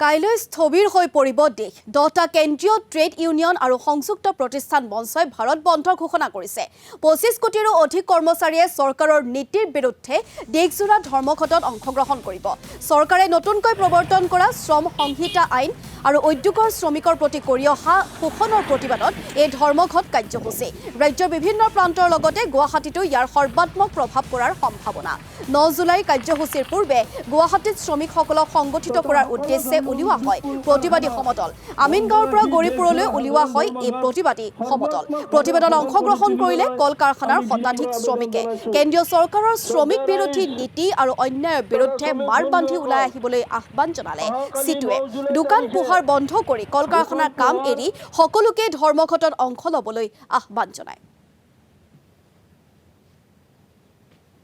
কাইলৈ স্থবিৰ হৈ পৰিব দেশ। 10টা কেন্দ্ৰীয় ট্ৰেড ইউনিয়ন আৰু সংযুক্ত প্ৰতিষ্ঠান মঞ্চই ভাৰত বন্ধৰ ঘোষণা কৰিছে। 25 কোটিৰো অধিক কৰ্মচাৰীয়ে চৰকাৰৰ নীতিৰ বিৰুদ্ধে দেশজোৰা ধৰ্মঘটত অংশগ্ৰহণ কৰিব। চৰকাৰে নতুনকৈ প্ৰৱৰ্তন কৰা শ্ৰম সংহিতা আইন আৰু উদ্যোগৰ শ্ৰমিকৰ প্ৰতি কৰি অহা শোষণৰ প্ৰতিবাদত এই ধৰ্মঘট কাৰ্যসূচী। ৰাজ্যৰ বিভিন্ন প্ৰান্তৰ লগতে গুৱাহাটীতো ইয়াৰ সৰ্বাত্মক প্ৰভাৱ পৰাৰ সম্ভাৱনা। 9 জুলাই কাৰ্যসূচীৰ পূৰ্বে গুৱাহাটীত শ্ৰমিকসকলক সংগঠিত কৰাৰ উদ্দেশ্যে উলিওৱা হয় প্ৰতিবাদী সমদল। আমিনগাঁৱৰ পৰা গৌৰীপুৰলৈ উলিওৱা হয় এই প্ৰতিবাদী সমদল। প্ৰতিবাদত অংশগ্ৰহণ কৰিলে কল কাৰখানাৰ শতাধিক শ্ৰমিকে। কেন্দ্ৰীয় চৰকাৰৰ শ্ৰমিক বিৰোধী নীতি আৰু অন্যায়ৰ বিৰুদ্ধে মাৰ বান্ধি ওলাই আহিবলৈ আহ্বান জনালে চিটুৱে। দোকান পোহাৰ বন্ধ কৰি কল কাৰখানাৰ কাম এৰি সকলোকে ধৰ্মঘটত অংশ ল'বলৈ আহ্বান জনায়।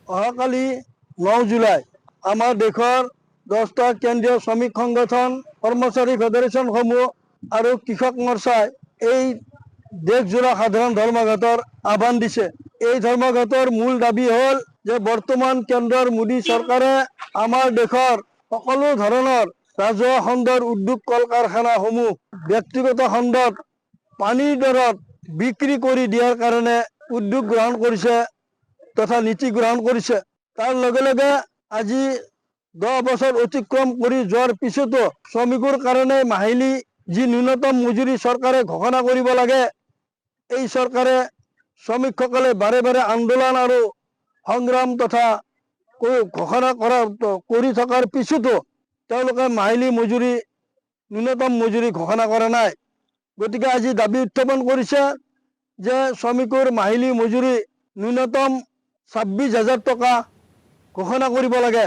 অহাকালি 9 জুলাই আমাৰ দেশৰ 10টা কেন্দ্ৰীয় শ্ৰমিক সংগঠন, কৰ্মচাৰী ফেডাৰেশ্যনসমূহ আৰু কৃষক মৰ্চাই এই দেশজোৰা সাধাৰণ ধৰ্মঘটৰ আহ্বান দিছে। এই ধৰ্মঘটৰ মূল দাবী হ'ল যে বৰ্তমান কেন্দ্ৰৰ মোদী চৰকাৰে আমাৰ দেশৰ সকলো ধৰণৰ ৰাজহুৱা খণ্ডৰ উদ্যোগ কল কাৰখানাসমূহ ব্যক্তিগত খণ্ডত পানীৰ দৰত বিক্ৰী কৰি দিয়াৰ কাৰণে উদ্যোগ গ্ৰহণ কৰিছে তথা নীতি গ্ৰহণ কৰিছে। তাৰ লগে লগে আজি 10 বছৰ অতিক্ৰম কৰি যোৱাৰ পিছতো শ্ৰমিকৰ কাৰণে মাহিলী যি ন্যূনতম মজুৰি চৰকাৰে ঘোষণা কৰিব লাগে, এই চৰকাৰে শ্ৰমিকসকলে বাৰে বাৰে আন্দোলন আৰু সংগ্ৰাম তথা ঘোষণা কৰি থকাৰ পিছতো তেওঁলোকে মাহিলী মজুৰি ন্যূনতম মজুৰি ঘোষণা কৰা নাই। গতিকে আজি দাবী উত্থাপন কৰিছে যে শ্ৰমিকৰ মাহিলী মজুৰি ন্যূনতম 26,000 টকা ঘোষণা কৰিব লাগে।